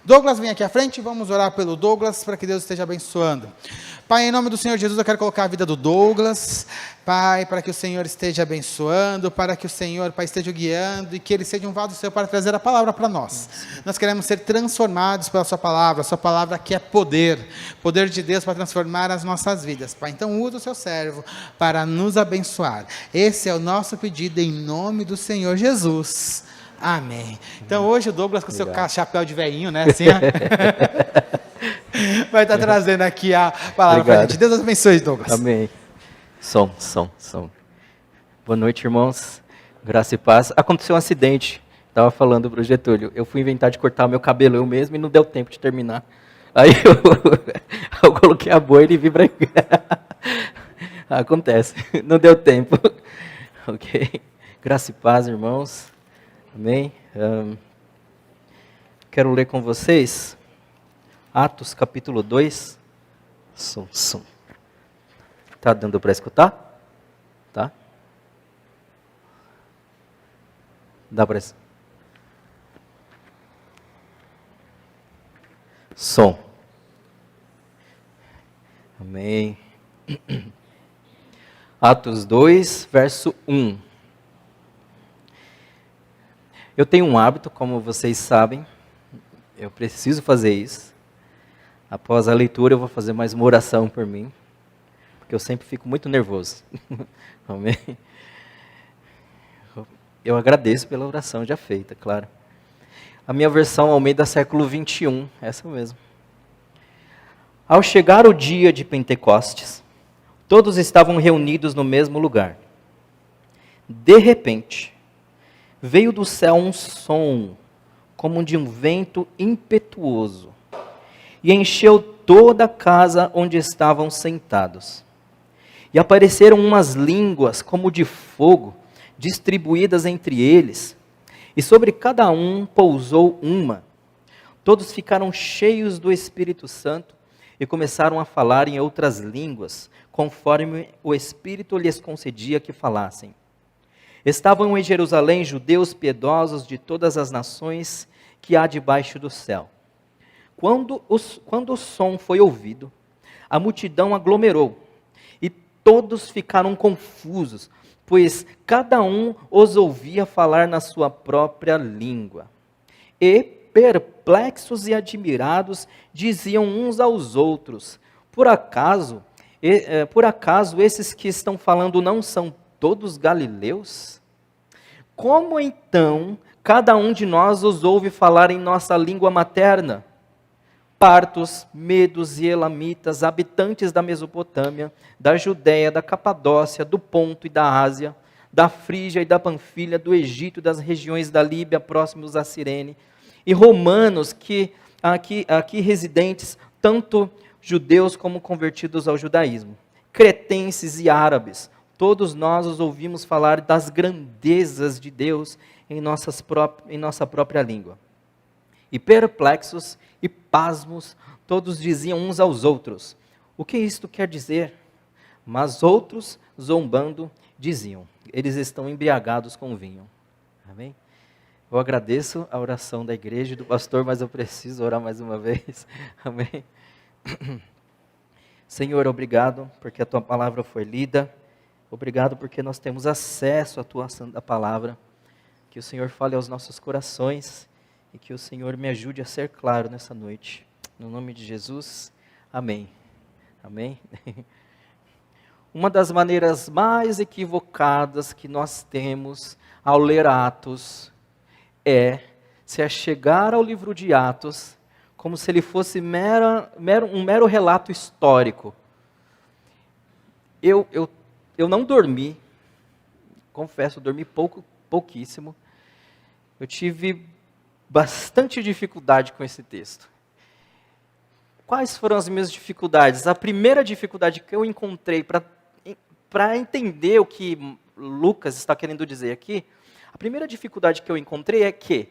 Douglas, vem aqui à frente, vamos orar pelo Douglas, para que Deus esteja abençoando. Pai, em nome do Senhor Jesus, eu quero colocar a vida do Douglas, Pai, para que o Senhor esteja abençoando, para que o Senhor, Pai, esteja guiando, e que ele seja um vaso seu para trazer a palavra para nós. Nós queremos ser transformados pela sua palavra que é poder de Deus para transformar as nossas vidas, Pai. Então, usa o seu servo para nos abençoar. Esse é o nosso pedido em nome do Senhor Jesus. Amém. Então, hoje o Douglas com o seu chapéu de velhinho, né, assim, vai estar trazendo aqui a palavra para a gente. Deus abençoe, Douglas. Amém. Som. Boa noite, irmãos. Graça e paz. Aconteceu um acidente. Estava falando para o Getúlio. Eu fui inventar de cortar o meu cabelo eu mesmo e não deu tempo de terminar. Aí eu coloquei a boina e vim para cá. Acontece. Não deu tempo. Ok. Graça e paz, irmãos. Amém. Quero ler com vocês Atos capítulo 2. Som. Tá dando para escutar? Tá? Dá para escutar? Som. Amém. Atos 2, verso 1. Eu tenho um hábito, como vocês sabem, eu preciso fazer isso. Após a leitura eu vou fazer mais uma oração por mim, porque eu sempre fico muito nervoso. Amém? Eu agradeço pela oração já feita, claro. A minha versão Almeida século 21, essa mesmo. Ao chegar o dia de Pentecostes, todos estavam reunidos no mesmo lugar. De repente, veio do céu um som, como de um vento impetuoso, e encheu toda a casa onde estavam sentados. E apareceram umas línguas como de fogo, distribuídas entre eles, e sobre cada um pousou uma. Todos ficaram cheios do Espírito Santo e começaram a falar em outras línguas, conforme o Espírito lhes concedia que falassem. Estavam em Jerusalém judeus piedosos de todas as nações que há debaixo do céu. Quando o som foi ouvido, a multidão aglomerou, e todos ficaram confusos, pois cada um os ouvia falar na sua própria língua. E, perplexos e admirados, diziam uns aos outros: por acaso esses que estão falando não são todos galileus? Como então cada um de nós os ouve falar em nossa língua materna? Partos, medos e elamitas, habitantes da Mesopotâmia, da Judéia, da Capadócia, do Ponto e da Ásia, da Frígia e da Panfilha, do Egito e das regiões da Líbia próximos a Cirene, e romanos que aqui residentes, tanto judeus como convertidos ao judaísmo, cretenses e árabes, todos nós os ouvimos falar das grandezas de Deus em nossa própria língua. E perplexos e pasmos, todos diziam uns aos outros: o que isto quer dizer? Mas outros, zombando, diziam: eles estão embriagados com vinho. Amém? Eu agradeço a oração da igreja e do pastor, mas eu preciso orar mais uma vez. Amém? Senhor, obrigado porque a tua palavra foi lida. Obrigado porque nós temos acesso à tua santa palavra. Que o Senhor fale aos nossos corações e que o Senhor me ajude a ser claro nessa noite. No nome de Jesus, amém. Amém? Uma das maneiras mais equivocadas que nós temos ao ler Atos é se achegar ao livro de Atos como se ele fosse um mero relato histórico. Eu não dormi, confesso, dormi pouquíssimo. Eu tive bastante dificuldade com esse texto. Quais foram as minhas dificuldades? A primeira dificuldade que eu encontrei para entender o que Lucas está querendo dizer aqui, a primeira dificuldade que eu encontrei é que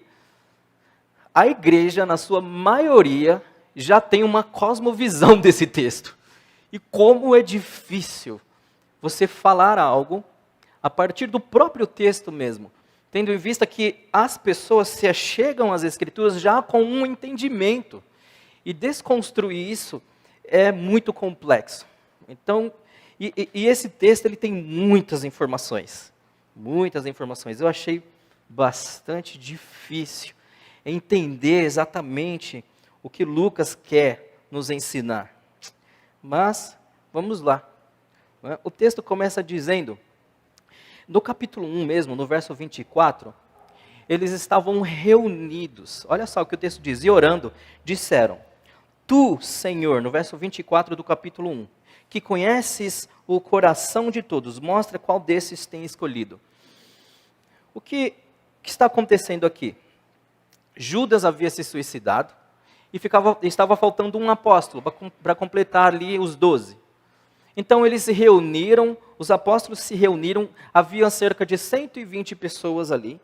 a igreja, na sua maioria, já tem uma cosmovisão desse texto. E como é difícil você falar algo a partir do próprio texto mesmo. tendo em vista que as pessoas se achegam às Escrituras já com um entendimento. E desconstruir isso é muito complexo. Então, e esse texto ele tem muitas informações. Muitas informações. Eu achei bastante difícil entender exatamente o que Lucas quer nos ensinar. Mas, vamos lá. O texto começa dizendo, no capítulo 1 mesmo, no verso 24, eles estavam reunidos. Olha só o que o texto diz, e orando, disseram, Tu, Senhor, no verso 24 do capítulo 1, que conheces o coração de todos, mostra qual desses tem escolhido. O que está acontecendo aqui? Judas havia se suicidado e estava faltando um apóstolo para completar ali os 12. Então eles se reuniram, os apóstolos se reuniram, havia cerca de 120 pessoas ali.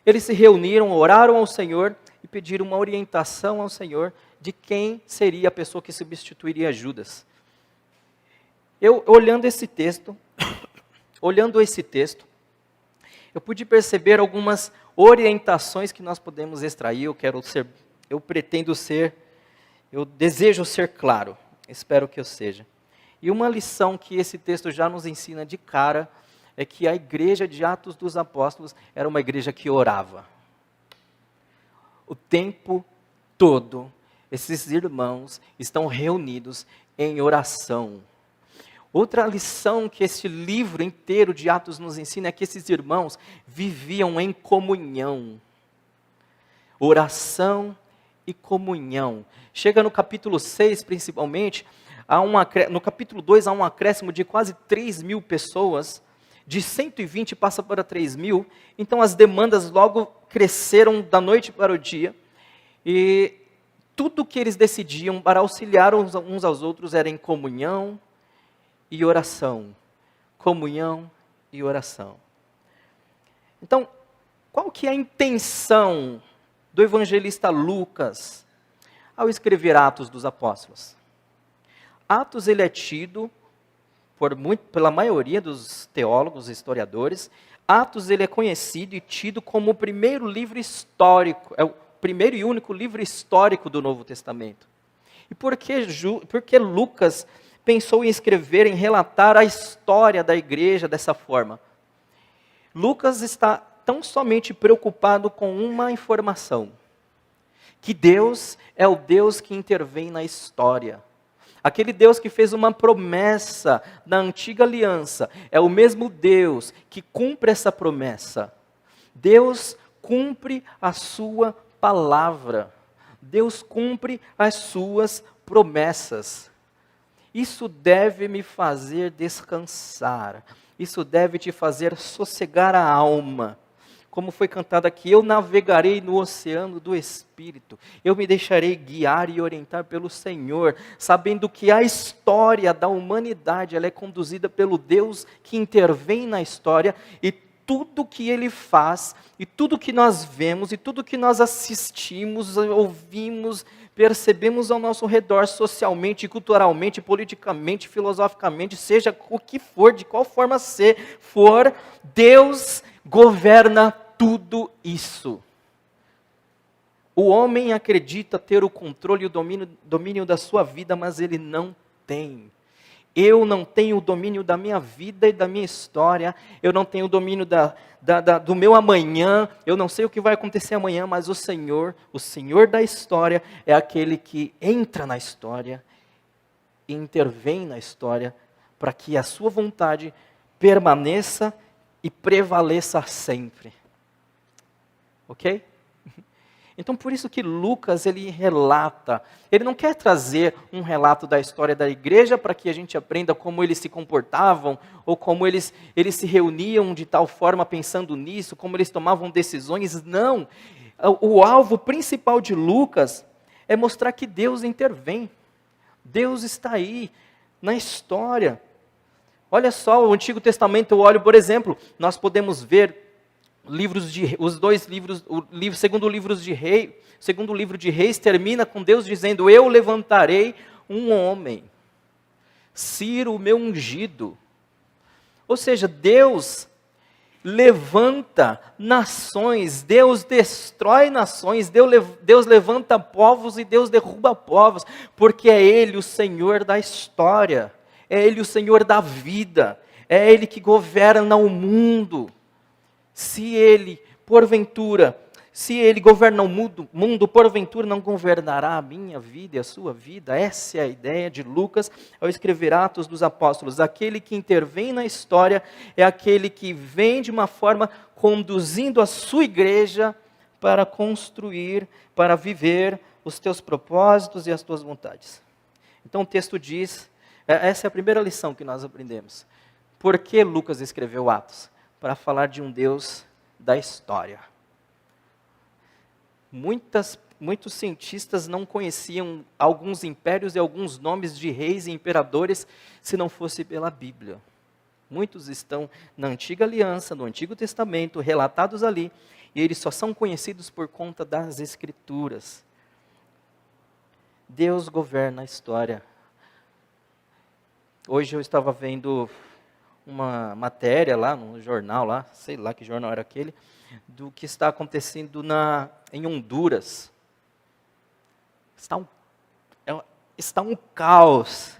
Eles se reuniram, oraram ao Senhor e pediram uma orientação ao Senhor de quem seria a pessoa que substituiria Judas. Eu, olhando esse texto, eu pude perceber algumas orientações que nós podemos extrair. Eu desejo ser claro, espero que eu seja. E uma lição que esse texto já nos ensina de cara é que a igreja de Atos dos Apóstolos era uma igreja que orava. O tempo todo, esses irmãos estão reunidos em oração. Outra lição que esse livro inteiro de Atos nos ensina é que esses irmãos viviam em comunhão. Oração e comunhão. Chega no capítulo 6, principalmente, no capítulo 2 há um acréscimo de quase 3.000 pessoas, de 120 passa para 3.000, então as demandas logo cresceram da noite para o dia, e tudo que eles decidiam para auxiliar uns aos outros era em comunhão e oração. Comunhão e oração. Então, qual que é a intenção do evangelista Lucas ao escrever Atos dos Apóstolos? Atos ele é tido pela maioria dos teólogos e historiadores, Atos ele é conhecido e tido como o primeiro livro histórico, é o primeiro e único livro histórico do Novo Testamento. E por que Lucas pensou em escrever, em relatar a história da igreja dessa forma? Lucas está tão somente preocupado com uma informação, que Deus é o Deus que intervém na história. Aquele Deus que fez uma promessa na antiga aliança, é o mesmo Deus que cumpre essa promessa. Deus cumpre a sua palavra. Deus cumpre as suas promessas. Isso deve me fazer descansar. Isso deve te fazer sossegar a alma. Como foi cantado aqui, eu navegarei no oceano do Espírito, eu me deixarei guiar e orientar pelo Senhor, sabendo que a história da humanidade ela é conduzida pelo Deus que intervém na história, e tudo que Ele faz, e tudo que nós vemos, e tudo que nós assistimos, ouvimos, percebemos ao nosso redor, socialmente, culturalmente, politicamente, filosoficamente, seja o que for, de qual forma for, Deus governa tudo isso. O homem acredita ter o controle e o domínio da sua vida, mas ele não tem. Eu não tenho o domínio da minha vida e da minha história, eu não tenho o domínio do meu amanhã, eu não sei o que vai acontecer amanhã, mas o Senhor da história, é aquele que entra na história e intervém na história para que a sua vontade permaneça e prevaleça sempre. Ok? Então, por isso que Lucas, ele relata, ele não quer trazer um relato da história da igreja para que a gente aprenda como eles se comportavam, ou como eles se reuniam de tal forma pensando nisso, como eles tomavam decisões. Não, o alvo principal de Lucas é mostrar que Deus intervém. Deus está aí, na história. Olha só, o Antigo Testamento, eu olho, por exemplo, nós podemos ver os dois livros, segundo livro de Reis termina com Deus dizendo, eu levantarei um homem, Ciro, o meu ungido. Ou seja, Deus levanta nações, Deus destrói nações, Deus levanta povos e Deus derruba povos, porque é Ele o Senhor da história, é Ele o Senhor da vida, é Ele que governa o mundo. Se Ele governa o mundo, porventura não governará a minha vida e a sua vida? Essa é a ideia de Lucas ao escrever Atos dos Apóstolos. Aquele que intervém na história é aquele que vem de uma forma conduzindo a sua igreja para construir, para viver os teus propósitos e as tuas vontades. Então o texto diz, essa é a primeira lição que nós aprendemos. Por que Lucas escreveu Atos? Para falar de um Deus da história. Muitos cientistas não conheciam alguns impérios e alguns nomes de reis e imperadores se não fosse pela Bíblia. Muitos estão na Antiga Aliança, no Antigo Testamento, relatados ali, e eles só são conhecidos por conta das Escrituras. Deus governa a história. Hoje eu estava vendo uma matéria lá, no jornal lá, sei lá que jornal era aquele, do que está acontecendo em Honduras. Está um caos.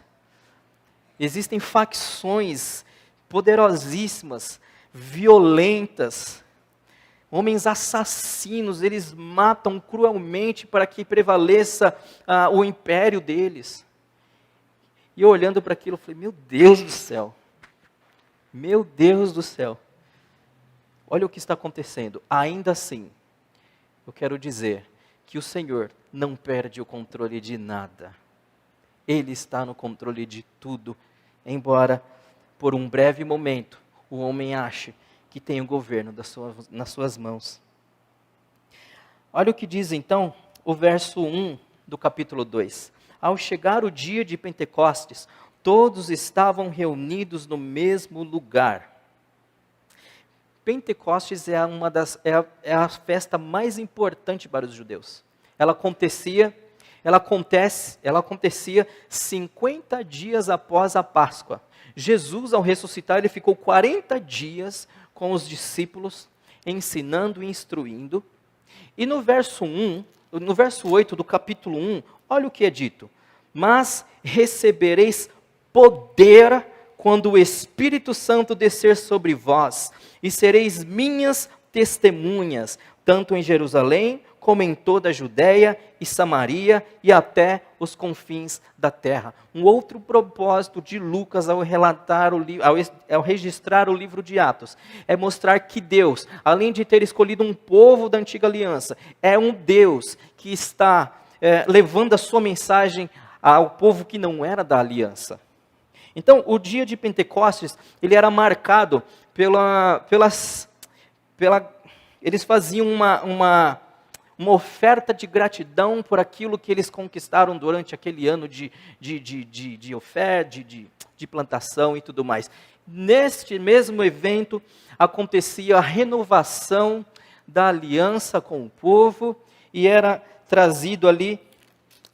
Existem facções poderosíssimas, violentas, homens assassinos, eles matam cruelmente para que prevaleça o império deles. E eu olhando para aquilo, eu falei, meu Deus do céu, meu Deus do céu. Olha o que está acontecendo. Ainda assim, eu quero dizer que o Senhor não perde o controle de nada. Ele está no controle de tudo, embora por um breve momento o homem ache que tem o governo nas suas mãos. Olha o que diz então o verso 1 do capítulo 2. Ao chegar o dia de Pentecostes, todos estavam reunidos no mesmo lugar. Pentecostes é a festa mais importante para os judeus. Ela acontecia 50 dias após a Páscoa. Jesus, ao ressuscitar, ele ficou 40 dias com os discípulos, ensinando e instruindo. E no verso 8 do capítulo 1, olha o que é dito. Mas recebereis poder quando o Espírito Santo descer sobre vós, e sereis minhas testemunhas, tanto em Jerusalém, como em toda a Judéia e Samaria, e até os confins da terra. Um outro propósito de Lucas ao registrar o livro de Atos, é mostrar que Deus, além de ter escolhido um povo da antiga aliança, é um Deus que está levando a sua mensagem ao povo que não era da aliança. Então, o dia de Pentecostes, ele era marcado eles faziam uma oferta de gratidão por aquilo que eles conquistaram durante aquele ano de oferta, de plantação e tudo mais. Neste mesmo evento, acontecia a renovação da aliança com o povo, e era trazido ali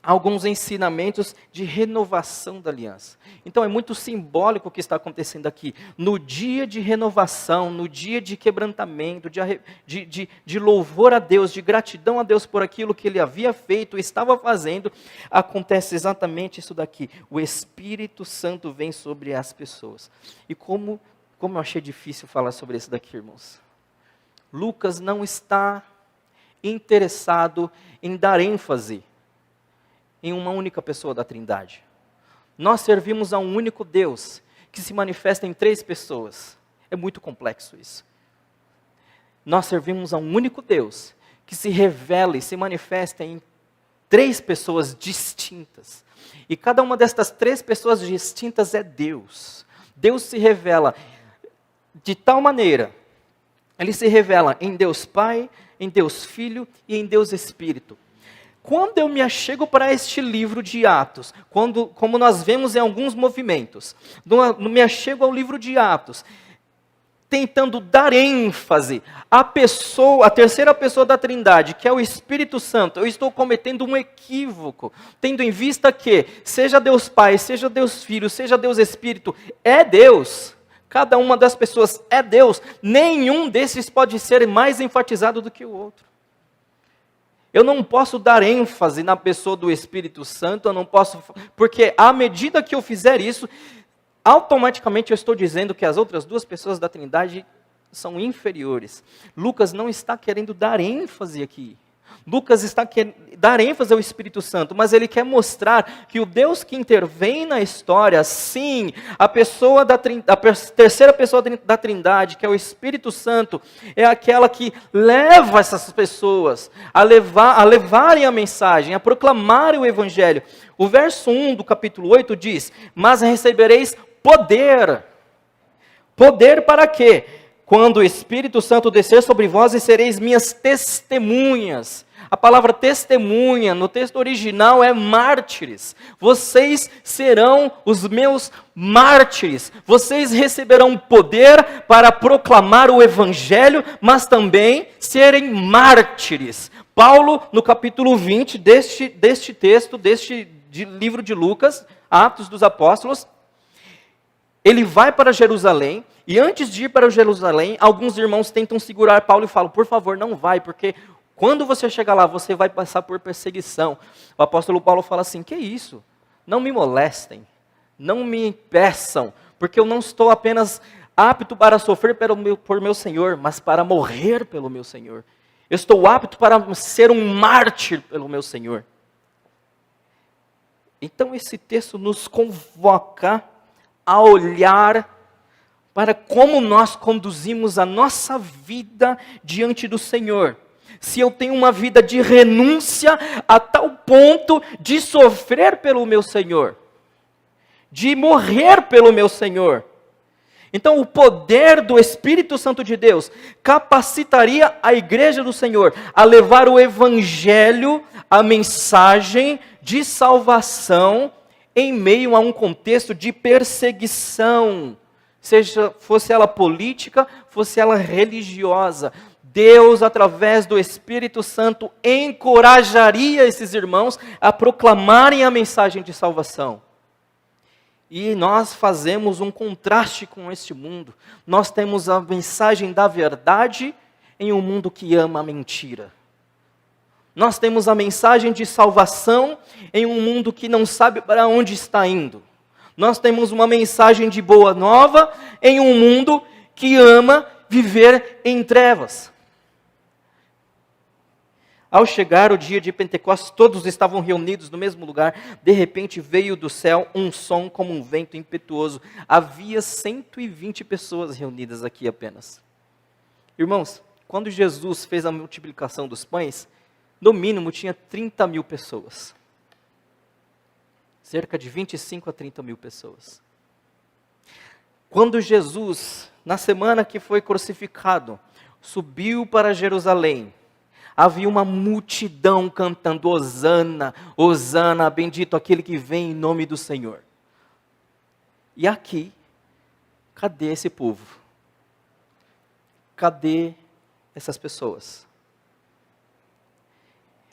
alguns ensinamentos de renovação da aliança. Então é muito simbólico o que está acontecendo aqui. No dia de renovação, no dia de quebrantamento, de louvor a Deus, de gratidão a Deus por aquilo que Ele havia feito, estava fazendo, acontece exatamente isso daqui. O Espírito Santo vem sobre as pessoas. E como eu achei difícil falar sobre isso daqui, irmãos. Lucas não está interessado em dar ênfase em uma única pessoa da Trindade. Nós servimos a um único Deus, que se manifesta em 3 pessoas. É muito complexo isso. Nós servimos a um único Deus, que se revela e se manifesta em 3 pessoas distintas. E cada uma destas 3 pessoas distintas é Deus. Deus se revela de tal maneira, Ele se revela em Deus Pai, em Deus Filho e em Deus Espírito. Quando eu me achego para este livro de Atos, como nós vemos em alguns movimentos, me achego ao livro de Atos, tentando dar ênfase à terceira pessoa da Trindade, que é o Espírito Santo, eu estou cometendo um equívoco, tendo em vista que, seja Deus Pai, seja Deus Filho, seja Deus Espírito, é Deus. cada uma das pessoas é Deus, nenhum desses pode ser mais enfatizado do que o outro. Eu não posso dar ênfase na pessoa do Espírito Santo, eu não posso, porque à medida que eu fizer isso, automaticamente eu estou dizendo que as outras duas pessoas da Trindade são inferiores. Lucas não está querendo dar ênfase aqui. Lucas está querendo dar ênfase ao Espírito Santo, mas ele quer mostrar que o Deus que intervém na história, sim, a terceira pessoa da Trindade, que é o Espírito Santo, é aquela que leva essas pessoas a levarem a mensagem, a proclamarem o Evangelho. O verso 1 do capítulo 8 diz: mas recebereis poder. Poder para quê? Quando o Espírito Santo descer sobre vós, e sereis minhas testemunhas. A palavra testemunha, no texto original, é mártires. Vocês serão os meus mártires. Vocês receberão poder para proclamar o Evangelho, mas também serem mártires. Paulo, no capítulo 20 deste texto, livro de Lucas, Atos dos Apóstolos, ele vai para Jerusalém, e antes de ir para Jerusalém, alguns irmãos tentam segurar Paulo e falam: por favor, não vai, porque quando você chegar lá, você vai passar por perseguição. O apóstolo Paulo fala assim: que isso? Não me molestem, não me impeçam, porque eu não estou apenas apto para sofrer por meu Senhor, mas para morrer pelo meu Senhor. Eu estou apto para ser um mártir pelo meu Senhor. Então esse texto nos convoca a olhar para como nós conduzimos a nossa vida diante do Senhor. Se eu tenho uma vida de renúncia a tal ponto de sofrer pelo meu Senhor, de morrer pelo meu Senhor. Então o poder do Espírito Santo de Deus capacitaria a igreja do Senhor a levar o Evangelho, a mensagem de salvação, em meio a um contexto de perseguição, fosse ela política, fosse ela religiosa. Deus, através do Espírito Santo, encorajaria esses irmãos a proclamarem a mensagem de salvação. E nós fazemos um contraste com este mundo. Nós temos a mensagem da verdade em um mundo que ama a mentira. Nós temos a mensagem de salvação em um mundo que não sabe para onde está indo. Nós temos uma mensagem de boa nova em um mundo que ama viver em trevas. Ao chegar o dia de Pentecostes, todos estavam reunidos no mesmo lugar. De repente veio do céu um som como um vento impetuoso. Havia 120 pessoas reunidas aqui apenas. Irmãos, quando Jesus fez a multiplicação dos pães, no mínimo tinha 30 mil pessoas. Cerca de 25 a 30 mil pessoas. Quando Jesus, na semana que foi crucificado, subiu para Jerusalém, havia uma multidão cantando: Hosana, Hosana, bendito aquele que vem em nome do Senhor. E aqui, cadê esse povo? Cadê essas pessoas?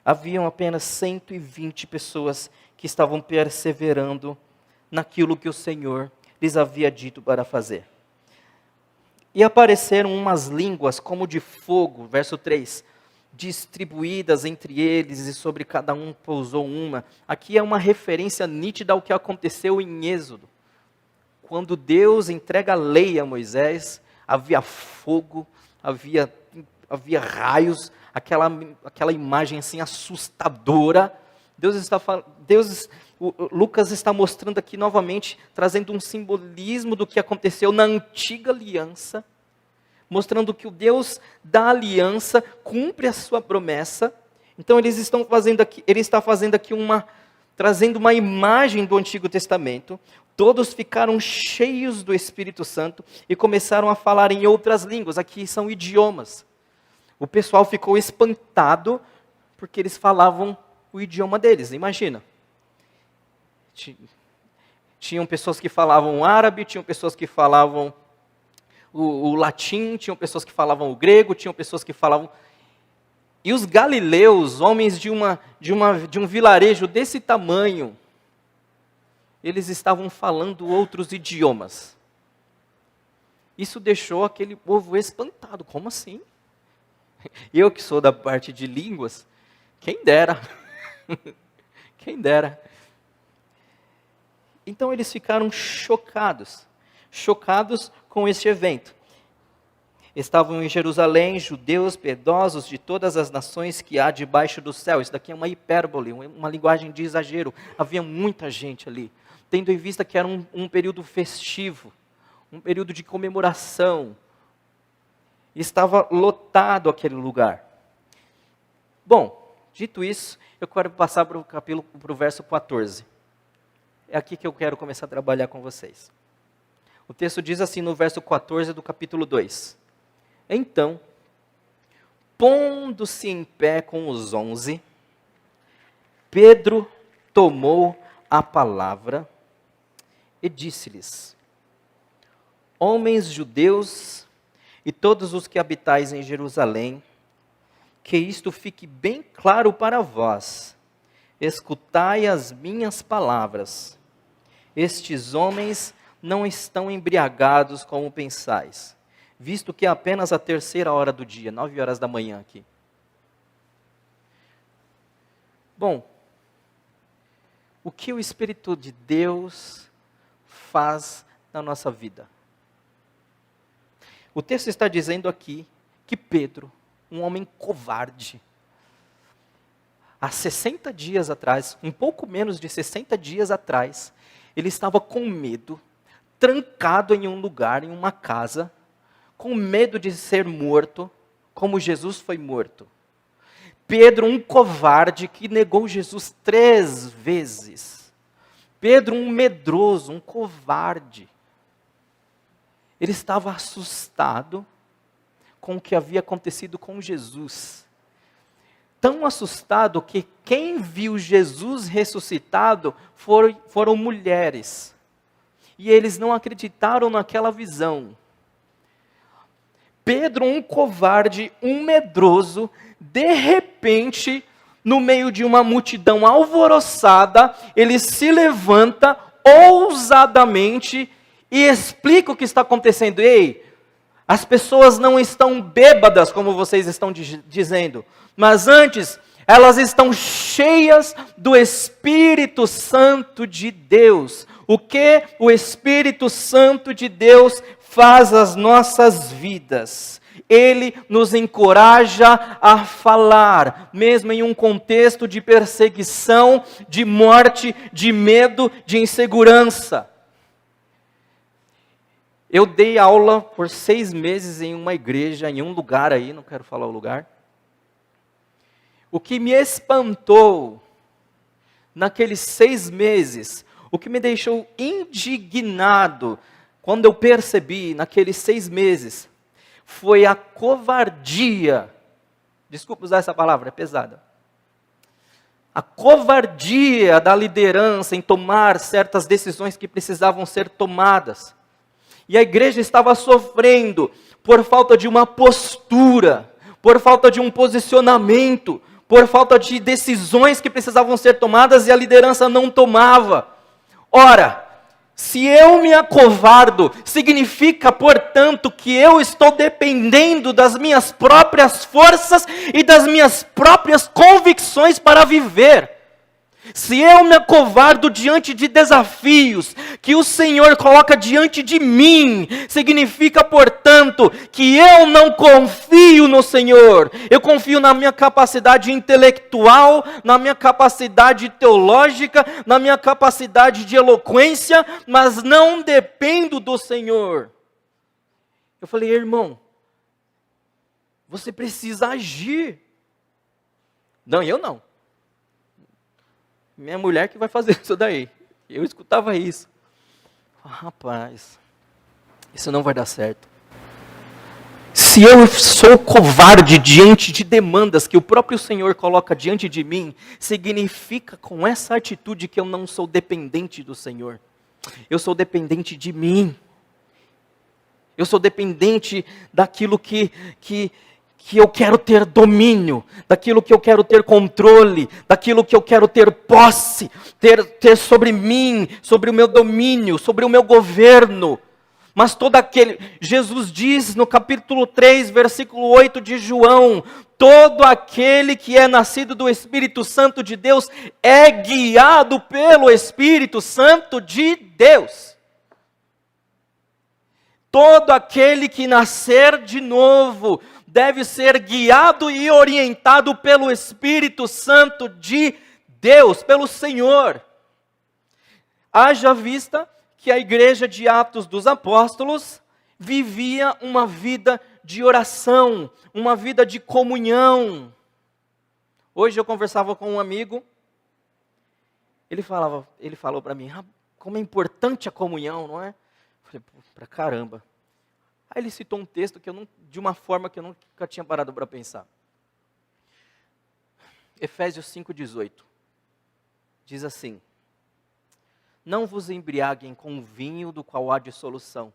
Haviam apenas 120 pessoas que estavam perseverando naquilo que o Senhor lhes havia dito para fazer. E apareceram umas línguas como de fogo, verso 3, distribuídas entre eles, e sobre cada um pousou uma. Aqui é uma referência nítida ao que aconteceu em Êxodo. Quando Deus entrega a lei a Moisés, havia fogo, havia raios, aquela imagem assim assustadora. Lucas está mostrando aqui novamente, trazendo um simbolismo do que aconteceu na antiga aliança, mostrando que o Deus da aliança cumpre a sua promessa. Então ele está fazendo aqui trazendo uma imagem do Antigo Testamento. Todos ficaram cheios do Espírito Santo e começaram a falar em outras línguas. Aqui são idiomas. O pessoal ficou espantado porque eles falavam o idioma deles, imagina. Tinham pessoas que falavam árabe, tinham pessoas que falavam o latim, tinham pessoas que falavam o grego, tinham pessoas que falavam... E os galileus, homens de um vilarejo desse tamanho, eles estavam falando outros idiomas. Isso deixou aquele povo espantado. Como assim? Eu que sou da parte de línguas, quem dera. Quem dera. Então eles ficaram chocados com este evento. Estavam em Jerusalém judeus piedosos de todas as nações que há debaixo do céu. Isso daqui é uma hipérbole, uma linguagem de exagero. Havia muita gente ali, tendo em vista que era um período festivo, um período de comemoração. Estava lotado aquele lugar. Bom, dito isso, eu quero passar para o verso 14. É aqui que eu quero começar a trabalhar com vocês. O texto diz assim no verso 14 do capítulo 2. Então, pondo-se em pé com os 11, Pedro tomou a palavra e disse-lhes: Homens judeus e todos os que habitais em Jerusalém, que isto fique bem claro para vós. Escutai as minhas palavras. Estes homens não estão embriagados como pensais, visto que é apenas a 3ª hora do dia, 9 horas da manhã aqui. Bom, o que o Espírito de Deus faz na nossa vida? O texto está dizendo aqui que Pedro, um homem covarde, há 60 dias atrás, um pouco menos de 60 dias atrás, ele estava com medo, trancado em um lugar, em uma casa, com medo de ser morto, como Jesus foi morto. Pedro, um covarde que negou Jesus 3 vezes. Pedro, um medroso, um covarde. Ele estava assustado com o que havia acontecido com Jesus. Tão assustado que quem viu Jesus ressuscitado foram mulheres. E eles não acreditaram naquela visão. Pedro, um covarde, um medroso, de repente, no meio de uma multidão alvoroçada, ele se levanta ousadamente e explica o que está acontecendo. Ei, as pessoas não estão bêbadas, como vocês estão dizendo, mas antes, elas estão cheias do Espírito Santo de Deus. O que o Espírito Santo de Deus faz às nossas vidas? Ele nos encoraja a falar, mesmo em um contexto de perseguição, de morte, de medo, de insegurança. Eu dei aula por 6 meses em uma igreja, em um lugar aí, não quero falar o lugar. O que me espantou naqueles 6 meses, o que me deixou indignado, quando eu percebi naqueles 6 meses, foi a covardia. Desculpa usar essa palavra, é pesada. A covardia da liderança em tomar certas decisões que precisavam ser tomadas. E a igreja estava sofrendo por falta de uma postura, por falta de um posicionamento, por falta de decisões que precisavam ser tomadas e a liderança não tomava. Ora, se eu me acovardo, significa, portanto, que eu estou dependendo das minhas próprias forças e das minhas próprias convicções para viver. Se eu me acovardo diante de desafios que o Senhor coloca diante de mim, significa, portanto, que eu não confio no Senhor. Eu confio na minha capacidade intelectual, na minha capacidade teológica, na minha capacidade de eloquência, mas não dependo do Senhor. Eu falei, irmão, você precisa agir. Não, eu não. Minha mulher que vai fazer isso daí. Eu escutava isso. Rapaz, isso não vai dar certo. Se eu sou covarde diante de demandas que o próprio Senhor coloca diante de mim, significa com essa atitude que eu não sou dependente do Senhor. Eu sou dependente de mim. Eu sou dependente daquilo que eu quero ter domínio, daquilo que eu quero ter controle, daquilo que eu quero ter posse, ter sobre mim, sobre o meu domínio, sobre o meu governo. Mas todo aquele, Jesus diz no capítulo 3, versículo 8 de João, todo aquele que é nascido do Espírito Santo de Deus é guiado pelo Espírito Santo de Deus. Todo aquele que nascer de novo deve ser guiado e orientado pelo Espírito Santo de Deus, pelo Senhor. Haja vista que a igreja de Atos dos Apóstolos vivia uma vida de oração, uma vida de comunhão. Hoje eu conversava com um amigo, ele falou para mim, como é importante a comunhão, não é? Eu falei, pra caramba. Aí ele citou um texto de uma forma que eu nunca tinha parado para pensar. Efésios 5,18. Diz assim: não vos embriaguem com vinho do qual há dissolução,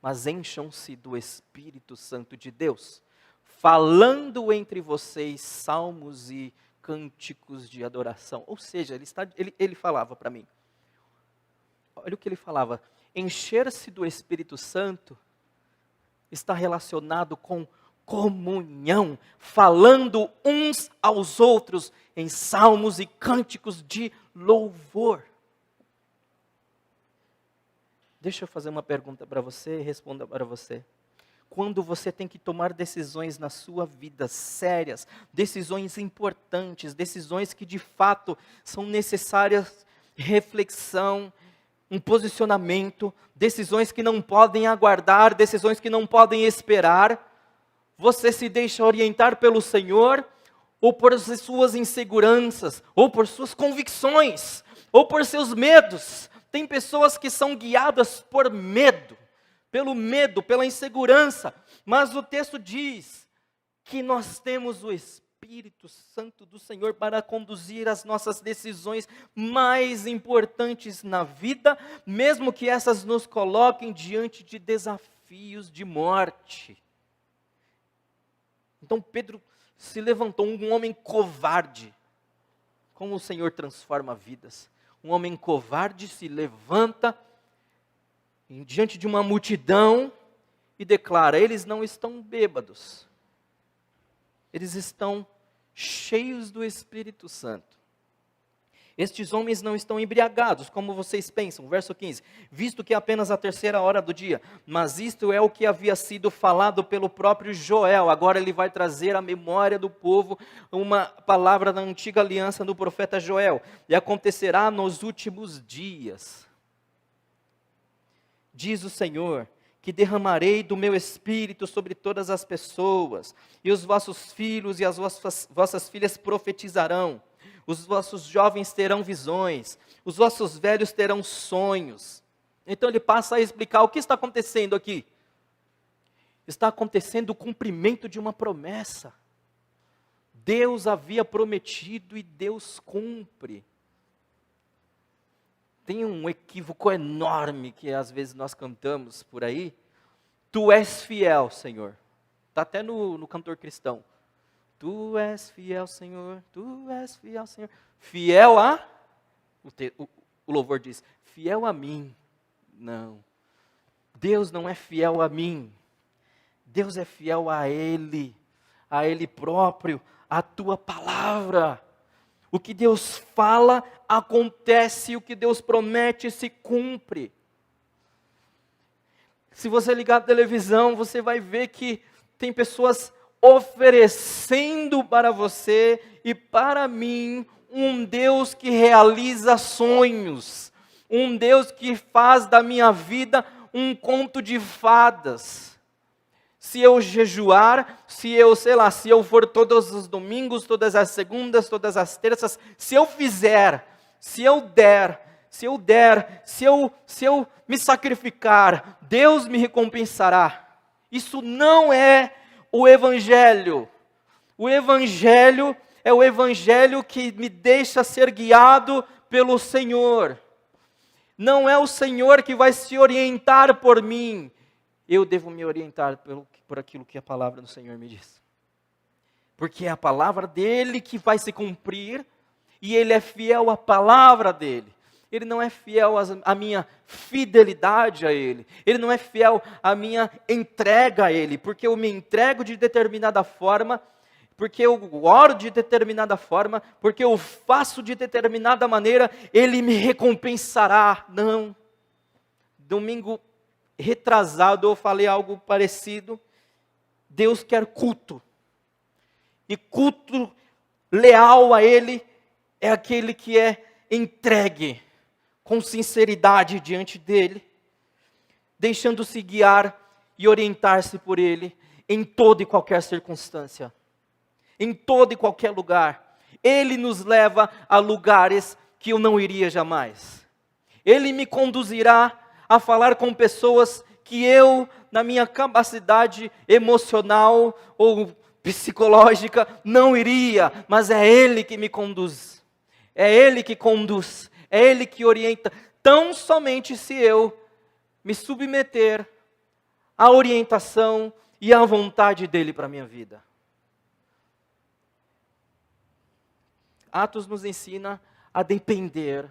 mas encham-se do Espírito Santo de Deus, falando entre vocês salmos e cânticos de adoração. Ou seja, ele falava para mim, olha o que ele falava, encher-se do Espírito Santo está relacionado com comunhão, falando uns aos outros em salmos e cânticos de louvor. Deixa eu fazer uma pergunta para você e responda para você. Quando você tem que tomar decisões na sua vida sérias, decisões importantes, decisões que de fato são necessárias reflexão, um posicionamento, decisões que não podem aguardar, decisões que não podem esperar, você se deixa orientar pelo Senhor, ou por suas inseguranças, ou por suas convicções, ou por seus medos. Tem pessoas que são guiadas por medo, pela insegurança, mas o texto diz que nós temos o Espírito Santo do Senhor para conduzir as nossas decisões mais importantes na vida, mesmo que essas nos coloquem diante de desafios de morte. Então Pedro se levantou, um homem covarde. Como o Senhor transforma vidas. Um homem covarde se levanta diante de uma multidão e declara: eles não estão bêbados, eles estão cheios do Espírito Santo. Estes homens não estão embriagados, como vocês pensam. Verso 15, visto que é apenas a 3ª do dia, mas isto é o que havia sido falado pelo próprio Joel. Agora ele vai trazer à memória do povo uma palavra da antiga aliança do profeta Joel. E acontecerá nos últimos dias, diz o Senhor, que derramarei do meu Espírito sobre todas as pessoas, e os vossos filhos e as vossas filhas profetizarão. Os vossos jovens terão visões, os vossos velhos terão sonhos. Então ele passa a explicar o que está acontecendo aqui. Está acontecendo o cumprimento de uma promessa. Deus havia prometido e Deus cumpre. Tem um equívoco enorme que às vezes nós cantamos por aí. Tu és fiel, Senhor. Está até no cantor cristão. Tu és fiel, Senhor, tu és fiel, Senhor. Fiel a? O louvor diz, fiel a mim. Não. Deus não é fiel a mim. Deus é fiel a Ele próprio, a tua palavra. O que Deus fala, acontece, o que Deus promete, se cumpre. Se você ligar a televisão, você vai ver que tem pessoas oferecendo para você e para mim um Deus que realiza sonhos, um Deus que faz da minha vida um conto de fadas. Se eu jejuar, se eu for todos os domingos, todas as segundas, todas as terças, se eu me sacrificar, Deus me recompensará. Isso não é o Evangelho. O Evangelho é o Evangelho que me deixa ser guiado pelo Senhor. Não é o Senhor que vai se orientar por mim. Eu devo me orientar por aquilo que a palavra do Senhor me diz. Porque é a palavra dele que vai se cumprir, e ele é fiel à palavra dele. Ele não é fiel à minha fidelidade a Ele. Ele não é fiel à minha entrega a Ele. Porque eu me entrego de determinada forma, porque eu oro de determinada forma, porque eu faço de determinada maneira, Ele me recompensará. Não. Domingo retrasado eu falei algo parecido. Deus quer culto. E culto leal a Ele é aquele que é entregue com sinceridade diante dEle, deixando-se guiar e orientar-se por Ele em toda e qualquer circunstância, em todo e qualquer lugar. Ele nos leva a lugares que eu não iria jamais. Ele me conduzirá a falar com pessoas que eu, na minha capacidade emocional ou psicológica, não iria, mas é Ele que me conduz. É Ele que conduz, é Ele que orienta, tão somente se eu me submeter à orientação e à vontade dEle para a minha vida. Atos nos ensina a depender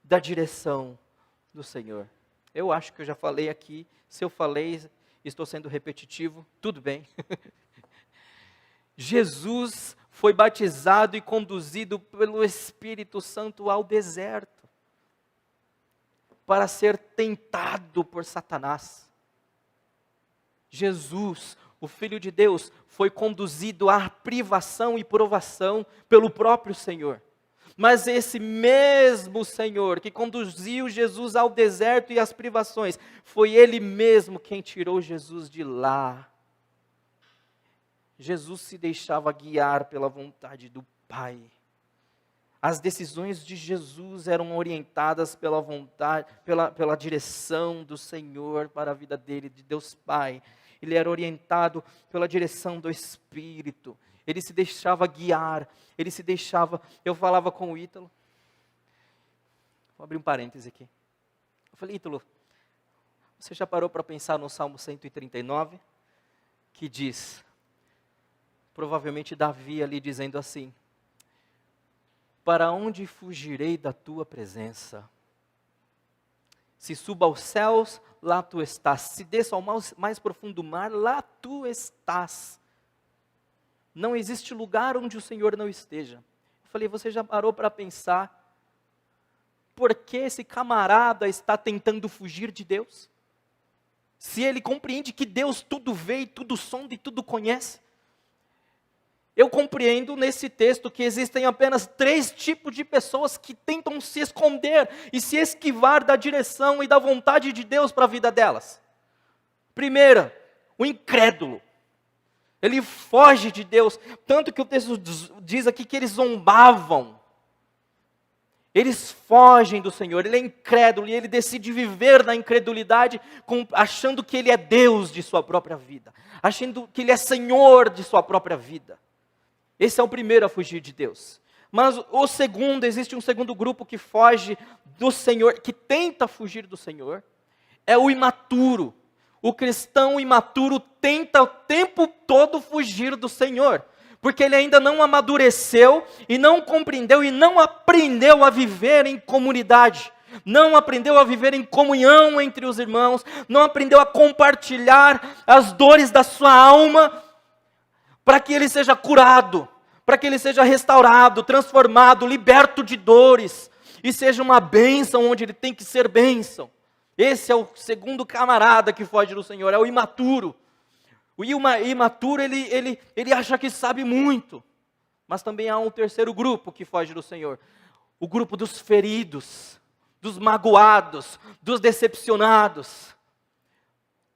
da direção do Senhor. Eu acho que eu já falei aqui, se eu falei, estou sendo repetitivo, tudo bem. Jesus foi batizado e conduzido pelo Espírito Santo ao deserto, para ser tentado por Satanás. Jesus, o Filho de Deus, foi conduzido à privação e provação pelo próprio Senhor. Mas esse mesmo Senhor que conduziu Jesus ao deserto e às privações, foi Ele mesmo quem tirou Jesus de lá. Jesus se deixava guiar pela vontade do Pai. As decisões de Jesus eram orientadas pela vontade, pela direção do Senhor para a vida dele, de Deus Pai. Ele era orientado pela direção do Espírito. Ele se deixava guiar, ele se deixava... Eu falava com o Ítalo, vou abrir um parêntese aqui. Eu falei, Ítalo, você já parou para pensar no Salmo 139? Que diz, provavelmente Davi ali dizendo assim, para onde fugirei da tua presença? Se suba aos céus, lá tu estás. Se desça ao mais profundo mar, lá tu estás. Não existe lugar onde o Senhor não esteja. Eu falei, você já parou para pensar por que esse camarada está tentando fugir de Deus? Se ele compreende que Deus tudo vê, e tudo sonda e tudo conhece. Eu compreendo nesse texto que existem apenas 3 tipos de pessoas que tentam se esconder e se esquivar da direção e da vontade de Deus para a vida delas. Primeira, o incrédulo. Ele foge de Deus, tanto que o texto diz aqui que eles zombavam. Eles fogem do Senhor, ele é incrédulo e ele decide viver na incredulidade, achando que ele é Deus de sua própria vida, achando que ele é Senhor de sua própria vida. Esse é o primeiro a fugir de Deus. Mas o segundo, existe um segundo grupo que foge do Senhor, que tenta fugir do Senhor, é o imaturo. O cristão imaturo tenta o tempo todo fugir do Senhor, porque ele ainda não amadureceu e não compreendeu e não aprendeu a viver em comunidade, não aprendeu a viver em comunhão entre os irmãos, não aprendeu a compartilhar as dores da sua alma, para que ele seja curado, para que ele seja restaurado, transformado, liberto de dores, e seja uma bênção onde ele tem que ser bênção. Esse é o segundo camarada que foge do Senhor, é o imaturo. O imaturo, ele acha que sabe muito. Mas também há um terceiro grupo que foge do Senhor. O grupo dos feridos, dos magoados, dos decepcionados.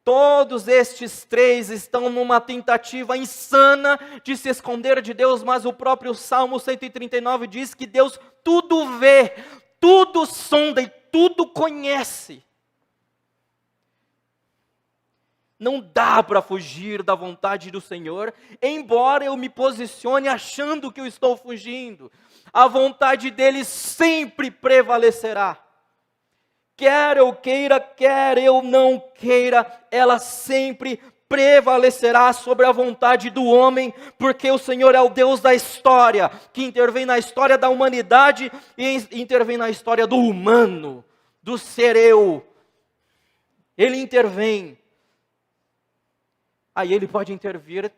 Todos estes 3 estão numa tentativa insana de se esconder de Deus, mas o próprio Salmo 139 diz que Deus tudo vê, tudo sonda e tudo conhece. Não dá para fugir da vontade do Senhor, embora eu me posicione achando que eu estou fugindo. A vontade dele sempre prevalecerá. Quer eu queira, quer eu não queira, ela sempre prevalecerá sobre a vontade do homem, porque o Senhor é o Deus da história, que intervém na história da humanidade e intervém na história do humano, do ser eu. Ele intervém. Aí Ele pode intervir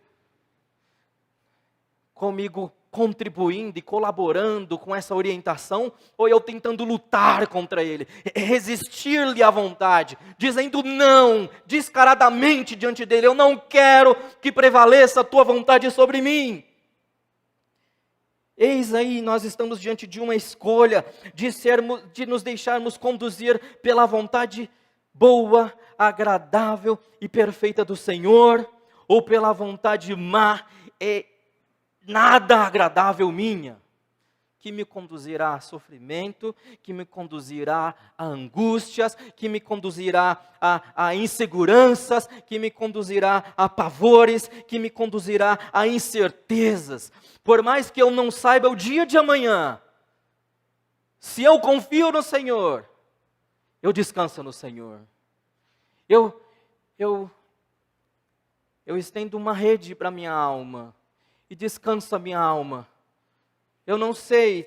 comigo, contribuindo e colaborando com essa orientação, ou eu tentando lutar contra Ele, resistir-lhe à vontade, dizendo não, descaradamente diante dEle, eu não quero que prevaleça a Tua vontade sobre mim. Eis aí, nós estamos diante de uma escolha, de nos deixarmos conduzir pela vontade boa, agradável e perfeita do Senhor, ou pela vontade má e nada agradável minha, que me conduzirá a sofrimento, que me conduzirá a angústias, que me conduzirá a inseguranças, que me conduzirá a pavores, que me conduzirá a incertezas. Por mais que eu não saiba o dia de amanhã, se eu confio no Senhor, eu descanso no Senhor. Eu estendo uma rede para minha alma e descanso a minha alma. Eu não sei,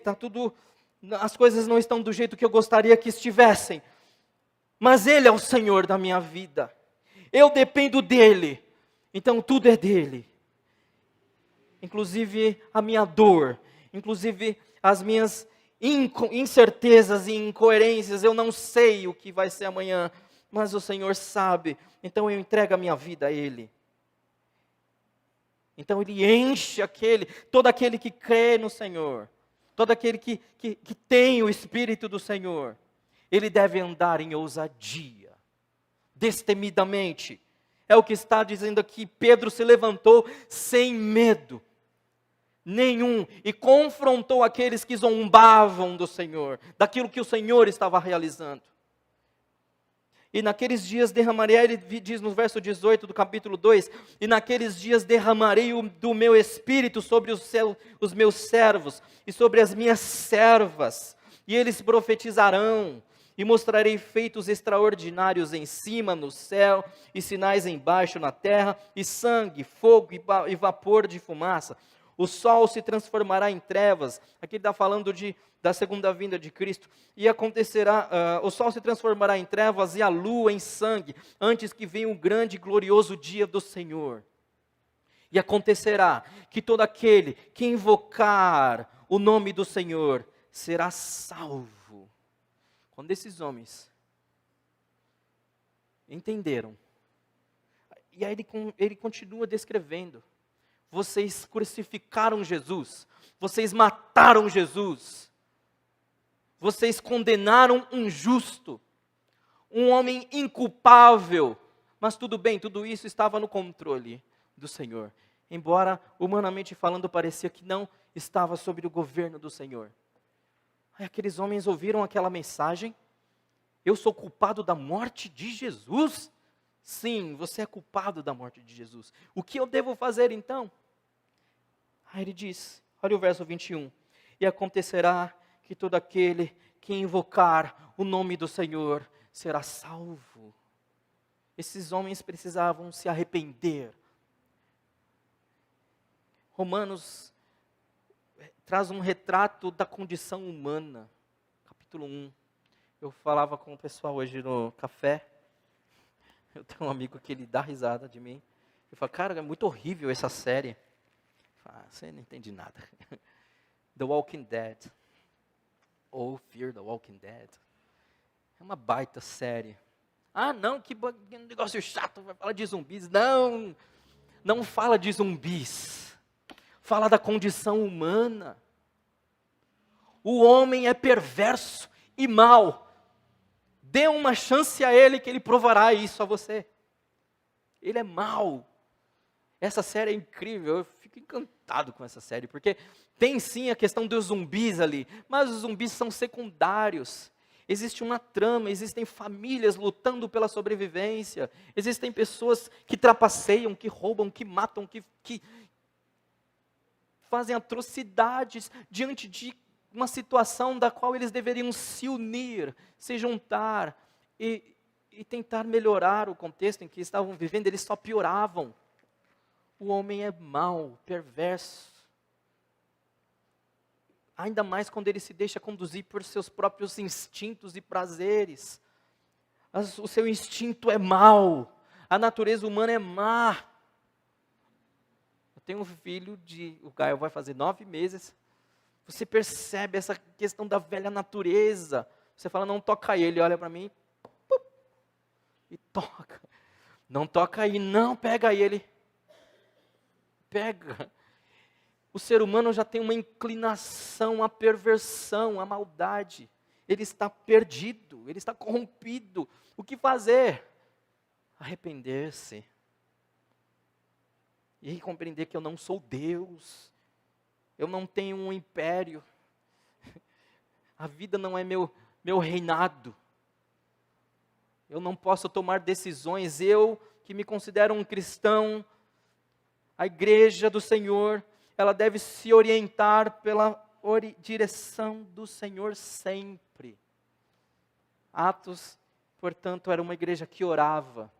as coisas não estão do jeito que eu gostaria que estivessem, mas Ele é o Senhor da minha vida. Eu dependo dEle, então tudo é dEle. Inclusive a minha dor, inclusive as minhas incertezas e incoerências. Eu não sei o que vai ser amanhã, mas o Senhor sabe, então eu entrego a minha vida a Ele. Então Ele enche todo aquele que crê no Senhor, todo aquele que tem o Espírito do Senhor, ele deve andar em ousadia, destemidamente. É o que está dizendo aqui. Pedro se levantou sem medo nenhum e confrontou aqueles que zombavam do Senhor, daquilo que o Senhor estava realizando. E naqueles dias derramarei, ele diz no verso 18 do capítulo 2, e naqueles dias derramarei do meu espírito sobre os meus servos e sobre as minhas servas, e eles profetizarão, e mostrarei feitos extraordinários em cima no céu, e sinais embaixo na terra, e sangue, fogo e vapor de fumaça. O sol se transformará em trevas. Aqui está falando da segunda vinda de Cristo. E acontecerá, o sol se transformará em trevas e a lua em sangue, antes que venha o grande e glorioso dia do Senhor. E acontecerá que todo aquele que invocar o nome do Senhor será salvo. Quando esses homens entenderam, e aí ele continua descrevendo: vocês crucificaram Jesus, vocês mataram Jesus, vocês condenaram um justo, um homem inculpável, mas tudo bem, tudo isso estava no controle do Senhor, embora humanamente falando parecia que não estava sob o governo do Senhor. Aí aqueles homens ouviram aquela mensagem: eu sou culpado da morte de Jesus? Sim, você é culpado da morte de Jesus. O que eu devo fazer então? Aí ele diz, olha o verso 21. E acontecerá que todo aquele que invocar o nome do Senhor será salvo. Esses homens precisavam se arrepender. Romanos traz um retrato da condição humana. Capítulo 1. Eu falava com o pessoal hoje no café. Eu tenho um amigo que ele dá risada de mim. Ele fala: cara, é muito horrível essa série. Eu falo: você não entende nada. The Walking Dead. Ou Fear the Walking Dead. É uma baita série. Ah, não, que negócio chato, vai falar de zumbis. Não, não fala de zumbis. Fala da condição humana. O homem é perverso e mau. Dê uma chance a ele que ele provará isso a você. Ele é mau. Essa série é incrível, eu fico encantado com essa série, porque tem sim a questão dos zumbis ali, mas os zumbis são secundários. Existe uma trama, existem famílias lutando pela sobrevivência, existem pessoas que trapaceiam, que roubam, que matam, que fazem atrocidades diante de uma situação da qual eles deveriam se unir, se juntar e e tentar melhorar o contexto em que estavam vivendo, eles só pioravam. O homem é mau, perverso. Ainda mais quando ele se deixa conduzir por seus próprios instintos e prazeres. O seu instinto é mau. A natureza humana é má. Eu tenho um filho o Gaio vai fazer 9 meses. Você percebe essa questão da velha natureza. Você fala, não toca aí. Ele olha para mim e toca. Não toca aí, não, pega aí. Ele pega. O ser humano já tem uma inclinação à perversão, à maldade. Ele está perdido, ele está corrompido. O que fazer? Arrepender-se. E compreender que eu não sou Deus. Eu não tenho um império. A vida não é meu reinado. Eu não posso tomar decisões. Eu, que me considero um cristão, a igreja do Senhor, ela deve se orientar pela direção do Senhor sempre. Atos, portanto, era uma igreja que orava.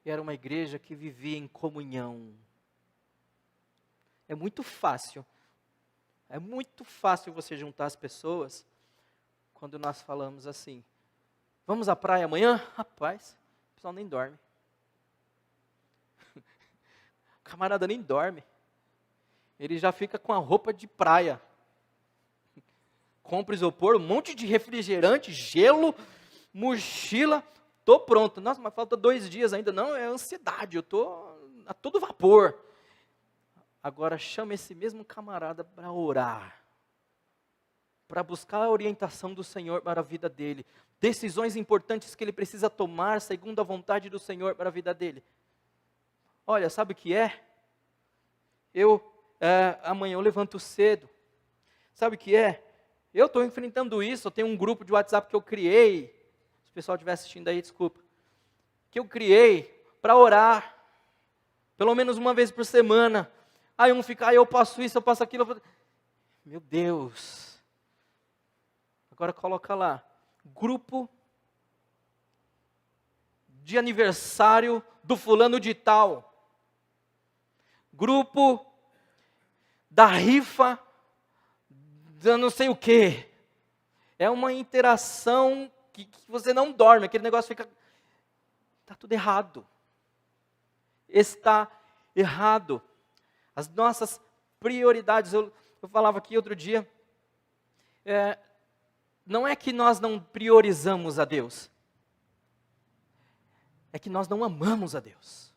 Era uma igreja que vivia em comunhão. É muito fácil você juntar as pessoas quando nós falamos assim, vamos à praia amanhã? Rapaz, o pessoal nem dorme. O camarada nem dorme. Ele já fica com a roupa de praia. Compra isopor, um monte de refrigerante, gelo, mochila, estou pronto. Nossa, mas falta 2 dias ainda. Não, é ansiedade, eu estou a todo vapor. Agora chama esse mesmo camarada para orar, para buscar a orientação do Senhor para a vida dele, decisões importantes que ele precisa tomar segundo a vontade do Senhor para a vida dele. Olha, sabe o que é? Amanhã eu levanto cedo. Sabe o que é? Eu estou enfrentando isso, eu tenho um grupo de WhatsApp que eu criei, se o pessoal estiver assistindo aí, desculpa, que eu criei para orar, pelo menos uma vez por semana. Aí um fica, eu passo isso, eu passo aquilo. Meu Deus. Agora coloca lá, grupo de aniversário do fulano de tal. Grupo da rifa da não sei o quê. É uma interação que você não dorme, aquele negócio fica... Está tudo errado. Está errado. As nossas prioridades, eu falava aqui outro dia, não é que nós não priorizamos a Deus, é que nós não amamos a Deus.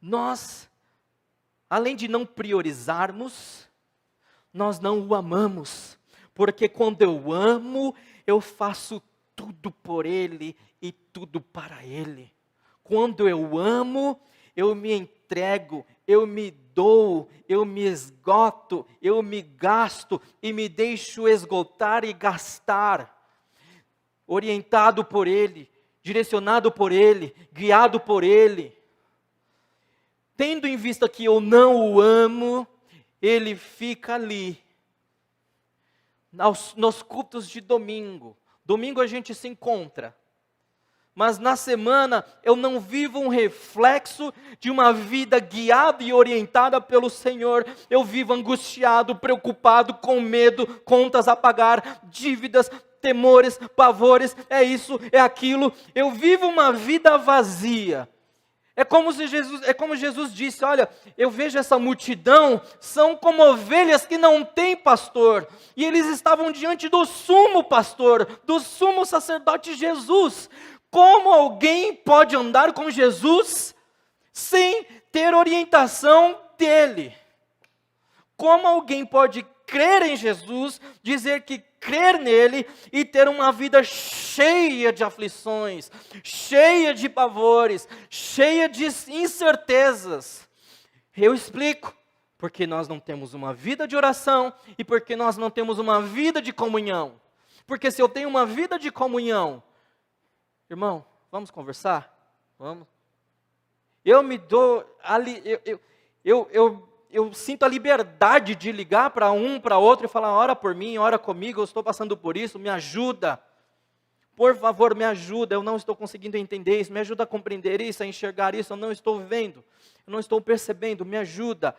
Nós, além de não priorizarmos, nós não o amamos, porque quando eu amo, eu faço tudo por Ele e tudo para Ele. Quando eu amo, eu me entrego, eu me dou, eu me esgoto, eu me gasto e me deixo esgotar e gastar, orientado por Ele, direcionado por Ele, guiado por Ele. Tendo em vista que eu não o amo, Ele fica ali, nos cultos de domingo. Domingo a gente se encontra. Mas na semana eu não vivo um reflexo de uma vida guiada e orientada pelo Senhor. Eu vivo angustiado, preocupado, com medo, contas a pagar, dívidas, temores, pavores, é isso, é aquilo. Eu vivo uma vida vazia. É como Jesus disse, olha, eu vejo essa multidão, são como ovelhas que não têm pastor. E eles estavam diante do sumo pastor, do sumo sacerdote Jesus. Como alguém pode andar com Jesus sem ter orientação dele? Como alguém pode crer em Jesus, dizer que crer nele e ter uma vida cheia de aflições, cheia de pavores, cheia de incertezas? Eu explico. Porque nós não temos uma vida de oração e porque nós não temos uma vida de comunhão. Porque se eu tenho uma vida de comunhão, irmão, vamos conversar? Vamos. Eu me dou, eu sinto a liberdade de ligar para um, para outro e falar, ora por mim, ora comigo, eu estou passando por isso, me ajuda. Por favor, me ajuda, eu não estou conseguindo entender isso, me ajuda a compreender isso, a enxergar isso, eu não estou vendo, eu não estou percebendo, me ajuda.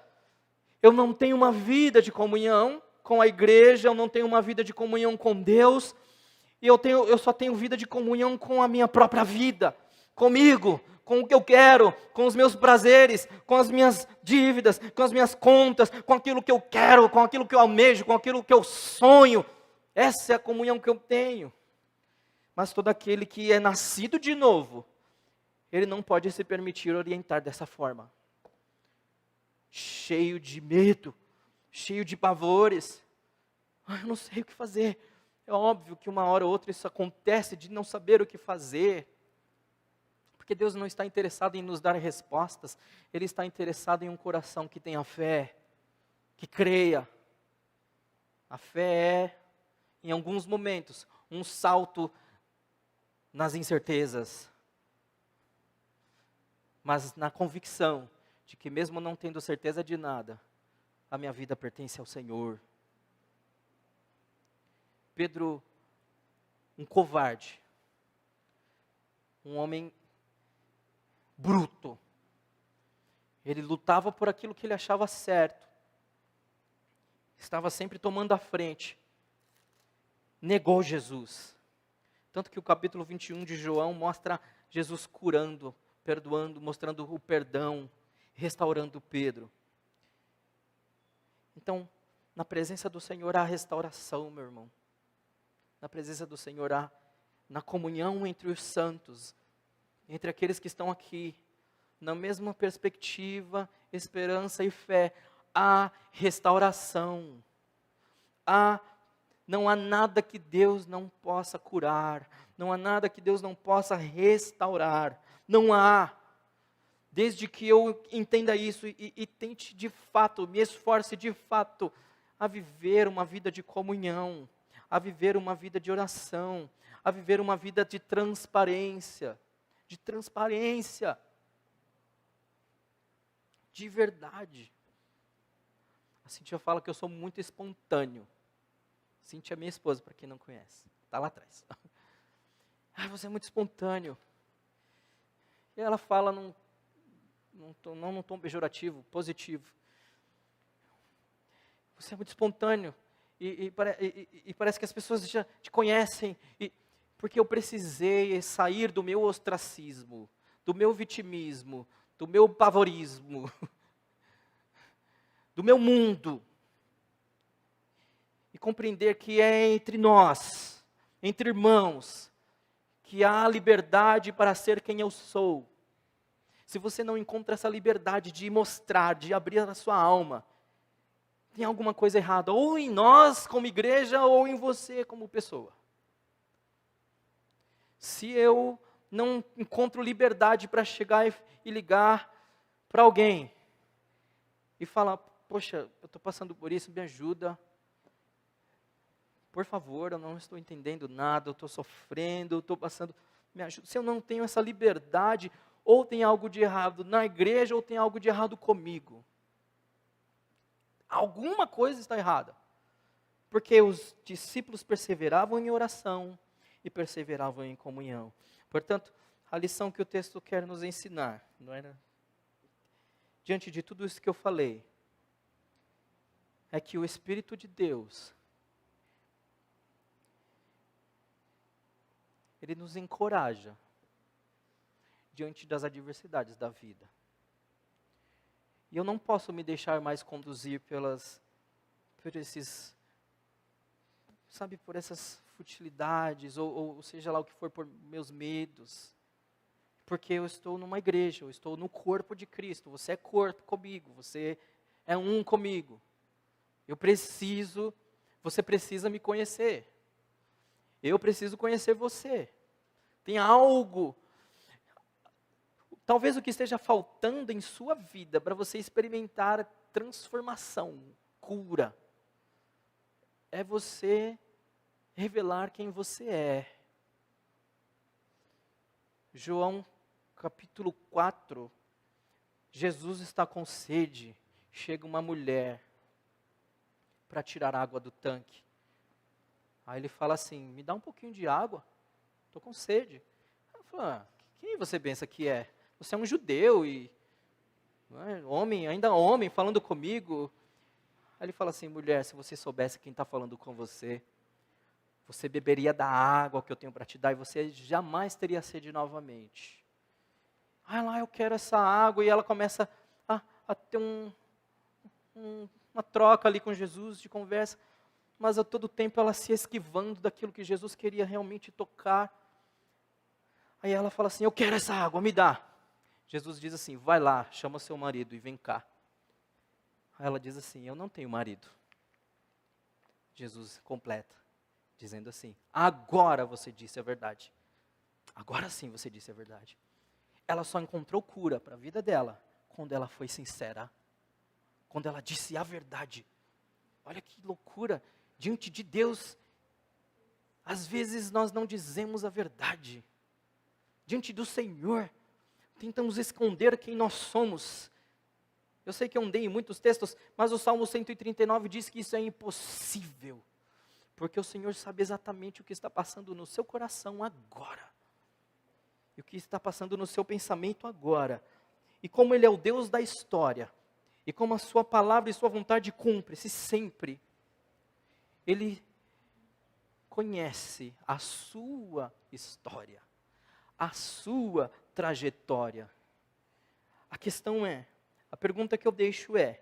Eu não tenho uma vida de comunhão com a igreja, eu não tenho uma vida de comunhão com Deus, e eu só tenho vida de comunhão com a minha própria vida, comigo, com o que eu quero, com os meus prazeres, com as minhas dívidas, com as minhas contas, com aquilo que eu quero, com aquilo que eu almejo, com aquilo que eu sonho. Essa é a comunhão que eu tenho. Mas todo aquele que é nascido de novo, ele não pode se permitir orientar dessa forma. Cheio de medo, cheio de pavores. Eu não sei o que fazer. É óbvio que uma hora ou outra isso acontece de não saber o que fazer. Porque Deus não está interessado em nos dar respostas. Ele está interessado em um coração que tenha fé, que creia. A fé é, em alguns momentos, um salto nas incertezas. Mas na convicção de que mesmo não tendo certeza de nada, a minha vida pertence ao Senhor. Pedro, um covarde, um homem bruto, ele lutava por aquilo que ele achava certo, estava sempre tomando a frente, negou Jesus. Tanto que o capítulo 21 de João mostra Jesus curando, perdoando, mostrando o perdão, restaurando Pedro. Então, na presença do Senhor há restauração, meu irmão. Na presença do Senhor há, na comunhão entre os santos, entre aqueles que estão aqui, na mesma perspectiva, esperança e fé, há restauração. Não há nada que Deus não possa curar, não há nada que Deus não possa restaurar, não há. Desde que eu entenda isso e tente de fato, me esforce de fato a viver uma vida de comunhão, a viver uma vida de oração, a viver uma vida de transparência, de verdade. A Cíntia fala que eu sou muito espontâneo. Cíntia é minha esposa, para quem não conhece, está lá atrás. Você é muito espontâneo. E ela fala num tom pejorativo, positivo. Você é muito espontâneo. E parece que as pessoas já te conhecem. Porque eu precisei sair do meu ostracismo, do meu vitimismo, do meu pavorismo, do meu mundo. E compreender que é entre nós, entre irmãos, que há liberdade para ser quem eu sou. Se você não encontra essa liberdade de mostrar, de abrir a sua alma, tem alguma coisa errada, ou em nós como igreja, ou em você como pessoa. Se eu não encontro liberdade para chegar e ligar para alguém, e falar, poxa, eu estou passando por isso, me ajuda. Por favor, eu não estou entendendo nada, eu estou sofrendo, eu estou passando, me ajuda. Se eu não tenho essa liberdade, ou tem algo de errado na igreja, ou tem algo de errado comigo. Alguma coisa está errada. Porque os discípulos perseveravam em oração e perseveravam em comunhão. Portanto, a lição que o texto quer nos ensinar, não é? Diante de tudo isso que eu falei, é que o Espírito de Deus, ele nos encoraja diante das adversidades da vida. E eu não posso me deixar mais conduzir por essas futilidades, ou seja lá o que for, por meus medos. Porque eu estou numa igreja, eu estou no corpo de Cristo, você é corpo comigo, você é um comigo. Você precisa me conhecer. Eu preciso conhecer você. Tem algo, talvez o que esteja faltando em sua vida para você experimentar transformação, cura, é você revelar quem você é. João capítulo 4, Jesus está com sede, chega uma mulher para tirar água do tanque. Aí ele fala assim, me dá um pouquinho de água. estou com sede. Ela falou, quem você pensa que é? Você é um judeu e homem, ainda homem, falando comigo. Aí ele fala assim, mulher, se você soubesse quem está falando com você, você beberia da água que eu tenho para te dar e você jamais teria sede novamente. Lá eu quero essa água, e ela começa a ter uma troca ali com Jesus, de conversa, mas a todo tempo ela se esquivando daquilo que Jesus queria realmente tocar. Aí ela fala assim, eu quero essa água, me dá. Jesus diz assim, vai lá, chama seu marido e vem cá. Aí ela diz assim, eu não tenho marido. Jesus completa, dizendo assim, agora você disse a verdade. Agora sim você disse a verdade. Ela só encontrou cura para a vida dela quando ela foi sincera. Quando ela disse a verdade. Olha que loucura. Diante de Deus, às vezes nós não dizemos a verdade. Diante do Senhor, tentamos esconder quem nós somos. Eu sei que eu andei em muitos textos, mas o Salmo 139 diz que isso é impossível. Porque o Senhor sabe exatamente o que está passando no seu coração agora. E o que está passando no seu pensamento agora. E como Ele é o Deus da história, e como a sua palavra e sua vontade cumpre-se sempre, Ele conhece a sua história, a sua trajetória. A questão é, a pergunta que eu deixo é,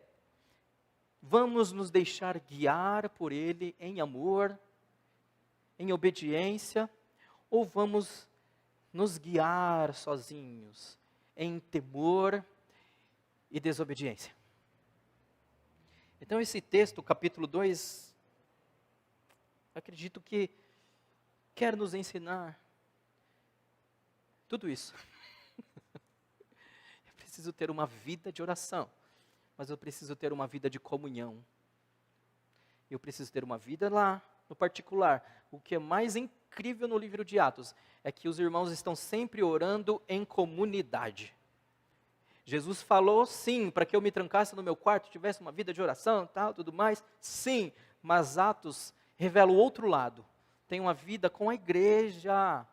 vamos nos deixar guiar por Ele em amor, em obediência, ou vamos nos guiar sozinhos em temor e desobediência? Então esse texto, capítulo 2, acredito que quer nos ensinar tudo isso. Eu preciso ter uma vida de oração, mas eu preciso ter uma vida de comunhão. Eu preciso ter uma vida lá, no particular. O que é mais incrível no livro de Atos é que os irmãos estão sempre orando em comunidade. Jesus falou, sim, para que eu me trancasse no meu quarto, tivesse uma vida de oração, tal, tudo mais, sim, mas Atos revela o outro lado. Tem uma vida com a igreja,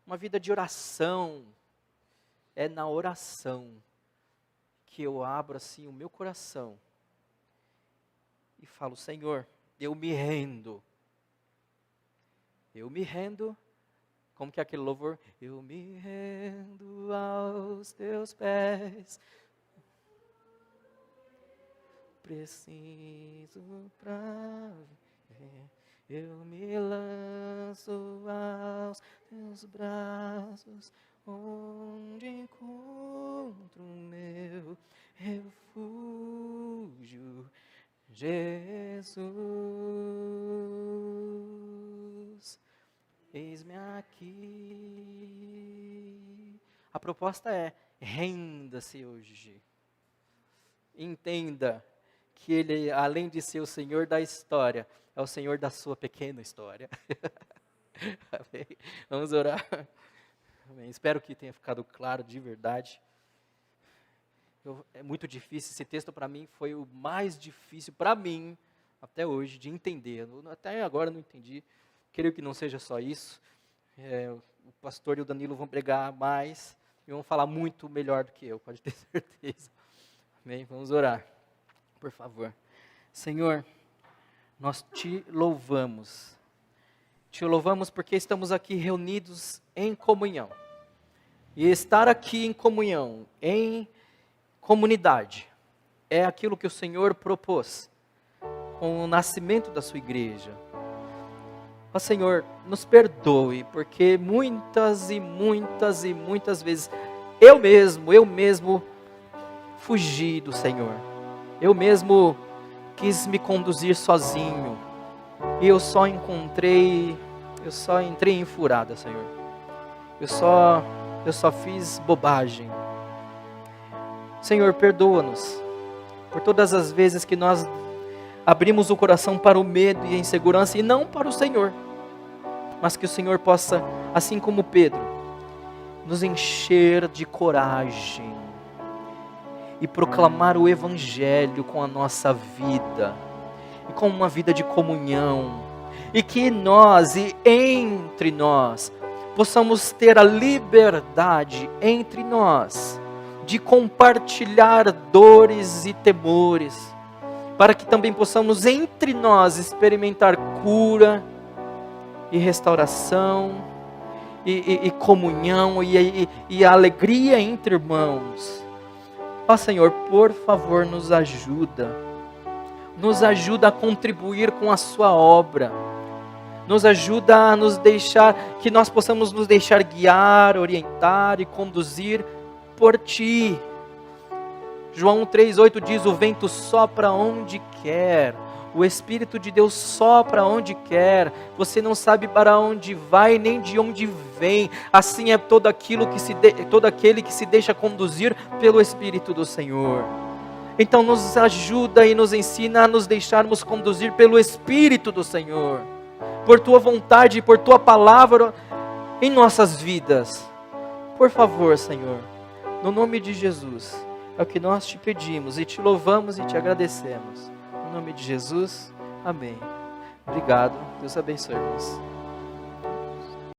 uma vida de oração. É na oração que eu abro assim o meu coração e falo, Senhor, eu me rendo. Eu me rendo. Como que é aquele louvor? Eu me rendo aos teus pés. Preciso pra ver. Eu me lanço aos teus braços, onde encontro meu refúgio, Jesus. Eis-me aqui. A proposta é, renda-se hoje. Entenda que Ele, além de ser o Senhor da história, é o Senhor da sua pequena história. Amém? Vamos orar. Amém. Espero que tenha ficado claro de verdade. É muito difícil, esse texto para mim foi o mais difícil para mim, até hoje, de entender. Até agora eu não entendi. Creio que não seja só isso. O pastor e o Danilo vão pregar mais e vão falar muito melhor do que eu, pode ter certeza. Amém? Vamos orar, por favor. Senhor, nós te louvamos. Te louvamos porque estamos aqui reunidos em comunhão. E estar aqui em comunhão, em comunidade, é aquilo que o Senhor propôs com o nascimento da sua igreja. Ó Senhor, nos perdoe, porque muitas e muitas e muitas vezes eu mesmo fugi do Senhor. Eu mesmo quis me conduzir sozinho. E eu só entrei em furada, Senhor. Eu só fiz bobagem. Senhor, perdoa-nos por todas as vezes que nós abrimos o coração para o medo e a insegurança e não para o Senhor. Mas que o Senhor possa, assim como Pedro, nos encher de coragem e proclamar o Evangelho com a nossa vida e com uma vida de comunhão, e que nós e entre nós possamos ter a liberdade entre nós de compartilhar dores e temores, para que também possamos entre nós experimentar cura e restauração e comunhão e a alegria entre irmãos. Ó Senhor, por favor, nos ajuda a contribuir com a sua obra, nos ajuda a nos deixar, que nós possamos nos deixar guiar, orientar e conduzir por Ti. João 3,8 diz: o vento sopra onde quer, o Espírito de Deus sopra onde quer, você não sabe para onde vai, nem de onde vem. Assim é todo aquele que se deixa conduzir pelo Espírito do Senhor. Então nos ajuda e nos ensina a nos deixarmos conduzir pelo Espírito do Senhor, por Tua vontade e por Tua palavra em nossas vidas. Por favor, Senhor, no nome de Jesus, é o que nós te pedimos e te louvamos e te agradecemos. Em nome de Jesus, amém. Obrigado, Deus abençoe, irmãos.